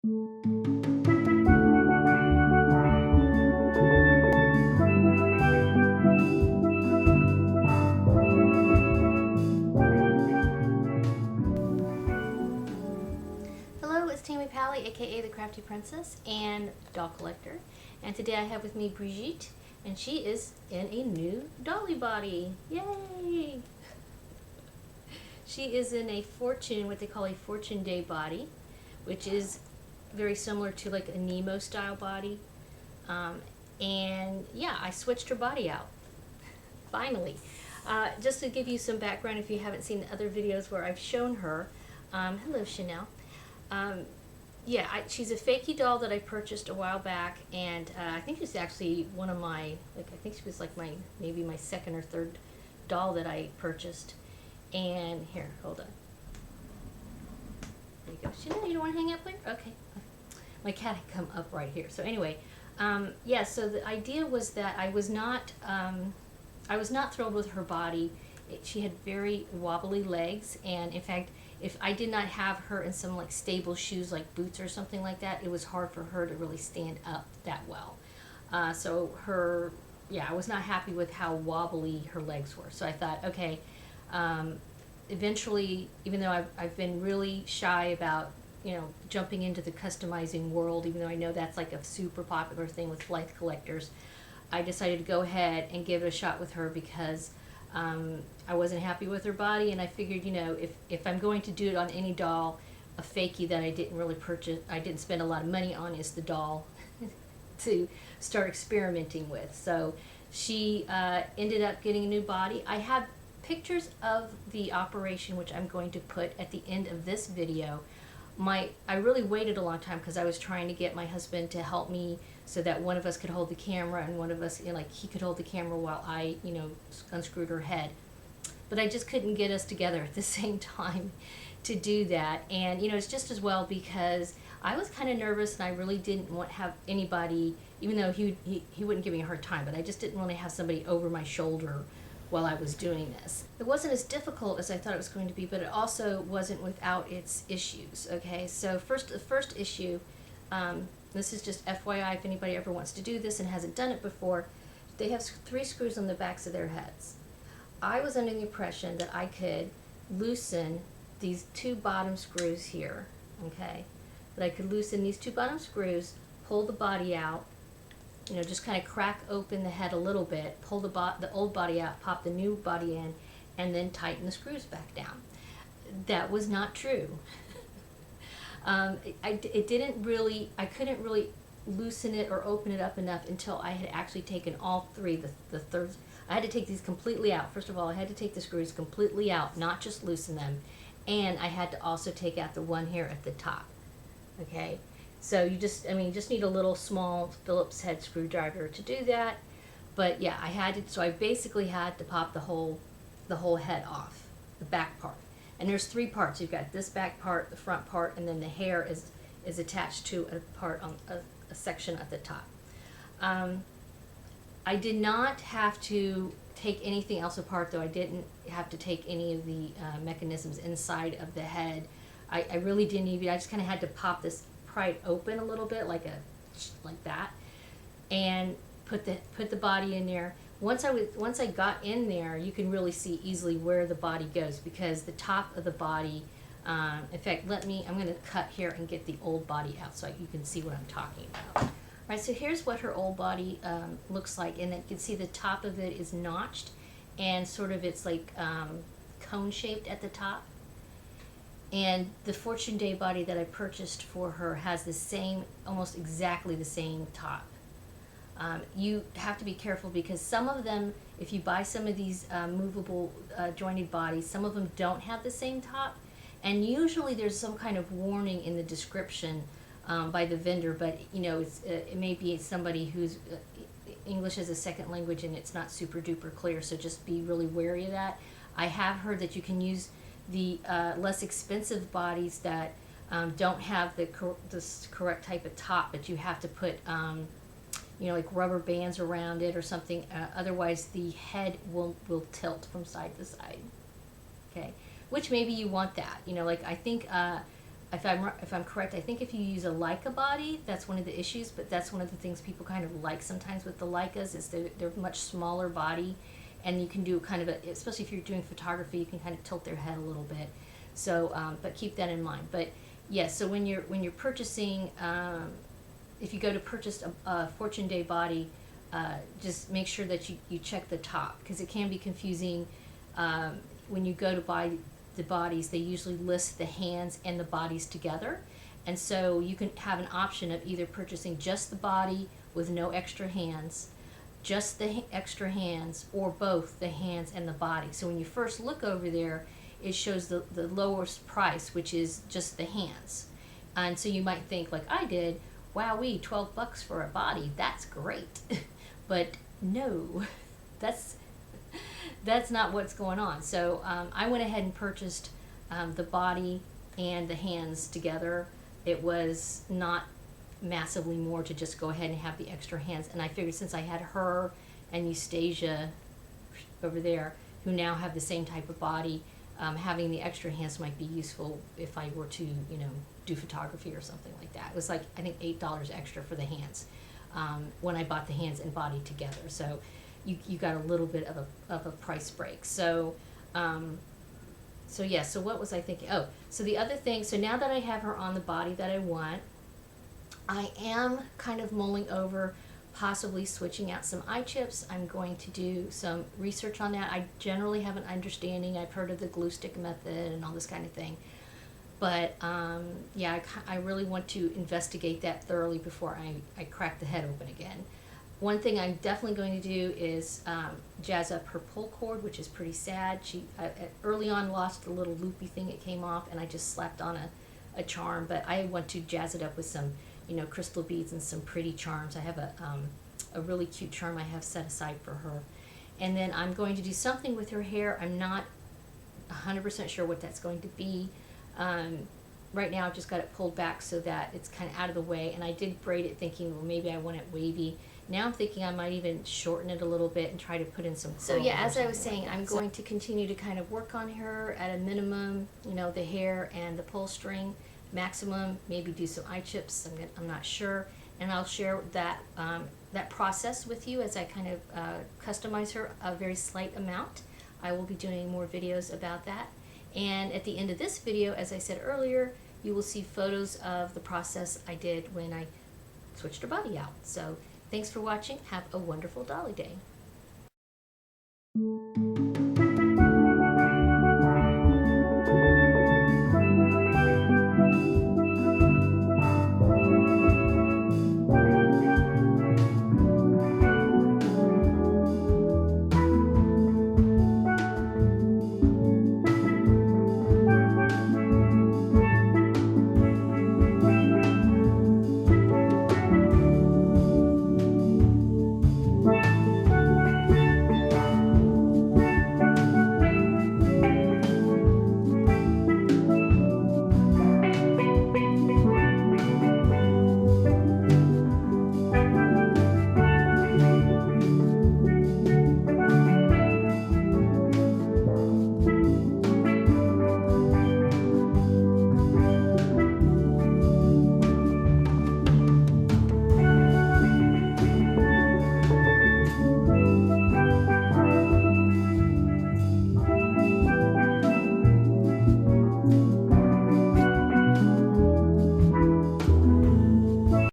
Hello, it's Tammy Pally, aka the Crafty Princess and doll collector, and today I have with me Brigitte, and she is in a new dolly body. Yay! She is in a Fortune, what they call a Fortune Day body, which is very similar to like a Nemo style body. And yeah, I switched her body out, finally. Just to give you some background if you haven't seen the other videos where I've shown her. Hello, Chanel. Yeah, she's a fakie doll that I purchased a while back, and I think she's actually one of my, like, I think she was like maybe my second or third doll that I purchased. And here, hold on. There you go. Chanel, you don't want to hang out there? Okay. My cat had come up right here. So anyway, yeah, so the idea was that I was not thrilled with her body. She had very wobbly legs, and in fact, if I did not have her in some like stable shoes like boots or something like that, it was hard for her to really stand up that well. So I was not happy with how wobbly her legs were. So I thought, okay, eventually, even though I've been really shy about, jumping into the customizing world, even though I know that's like a super popular thing with Blythe collectors, I decided to go ahead and give it a shot with her because I wasn't happy with her body, and I figured, if I'm going to do it on any doll, a fakie that I didn't really purchase, I didn't spend a lot of money on, is the doll to start experimenting with. So she ended up getting a new body. I have pictures of the operation, which I'm going to put at the end of this video. I really waited a long time because I was trying to get my husband to help me so that one of us could hold the camera and one of us, he could hold the camera while I, unscrewed her head. But I just couldn't get us together at the same time to do that. And, it's just as well because I was kind of nervous and I really didn't want to have anybody, even though he wouldn't give me a hard time, but I just didn't want to have somebody over my shoulder while I was doing this. It wasn't as difficult as I thought it was going to be, but it also wasn't without its issues, okay? So the first issue, this is just FYI if anybody ever wants to do this and hasn't done it before, they have 3 screws on the backs of their heads. I was under the impression that I could loosen these 2 bottom screws here, okay? That I could loosen these 2 bottom screws, pull the body out, just kind of crack open the head a little bit, pull the old body out, pop the new body in, and then tighten the screws back down. That was not true. I couldn't really loosen it or open it up enough until I had actually taken all 3, the third. I had to take these completely out. First of all, I had to take the screws completely out, not just loosen them, and I had to also take out the one here at the top, okay? So you just need a little small Phillips head screwdriver to do that. But yeah, I basically had to pop the whole head off, the back part. And there's 3 parts. You've got this back part, the front part, and then the hair is attached to a part on a section at the top. I did not have to take anything else apart, though. I didn't have to take any of the mechanisms inside of the head. I really didn't even. I just kind of had to pop this pry open a little bit, like that, and put the body in there. Once I got in there, you can really see easily where the body goes, because the top of the body, in fact, I'm going to cut here and get the old body out so you can see what I'm talking about. All right, so here's what her old body looks like, and you can see the top of it is notched, and sort of it's like cone shaped at the top. And the Fortune Day body that I purchased for her has the same, almost exactly the same top. You have to be careful because some of them, if you buy some of these movable jointed bodies, some of them don't have the same top. And usually there's some kind of warning in the description by the vendor, but it may be somebody who's English as a second language and it's not super duper clear, so just be really wary of that. I have heard that you can use the less expensive bodies that don't have the correct type of top, but you have to put like rubber bands around it or something, otherwise the head will tilt from side to side, okay? Which maybe you want that, like I think if I'm correct, I think if you use a Leica body, that's one of the issues, but that's one of the things people kind of like sometimes with the Leicas is they're much smaller body, and you can do kind of a, especially if you're doing photography, you can kind of tilt their head a little bit. So, but keep that in mind. But yes, so when you're purchasing, if you go to purchase a Fortune Day body, just make sure that you check the top, because it can be confusing. When you go to buy the bodies, they usually list the hands and the bodies together, and so you can have an option of either purchasing just the body with no extra hands, just the extra hands, or both the hands and the body. So when you first look over there, it shows the lowest price, which is just the hands. And so you might think, like I did, wowee, $12 for a body, that's great. But no, that's not what's going on. So I went ahead and purchased the body and the hands together. It was not massively more to just go ahead and have the extra hands. And I figured since I had her and Eustasia over there, who now have the same type of body, having the extra hands might be useful if I were to, you know, do photography or something like that. It was like, I think $8 extra for the hands when I bought the hands and body together. So you got a little bit of a price break. So yeah, so what was I thinking? Oh, so the other thing, so now that I have her on the body that I want, I am kind of mulling over possibly switching out some eye chips. I'm going to do some research on that. I generally have an understanding. I've heard of the glue stick method and all this kind of thing. But yeah, I really want to investigate that thoroughly before I crack the head open again. One thing I'm definitely going to do is jazz up her pull cord, which is pretty sad. She early on lost the little loopy thing that came off, and I just slapped on a charm. But I want to jazz it up with some, you know, crystal beads and some pretty charms. I have a really cute charm I have set aside for her. And then I'm going to do something with her hair. I'm not 100% sure what that's going to be. Right now I've just got it pulled back so that it's kind of out of the way, and I did braid it thinking, well, maybe I want it wavy. Now I'm thinking I might even shorten it a little bit and try to put in some curls. So yeah, as I was saying, I'm going to continue to kind of work on her at a minimum, you know, the hair and the pull string. Maximum, maybe do some eye chips, I'm not sure. And I'll share that that process with you as I kind of customize her a very slight amount. I will be doing more videos about that. And at the end of this video, as I said earlier, you will see photos of the process I did when I switched her body out. So thanks for watching. Have a wonderful Dolly Day.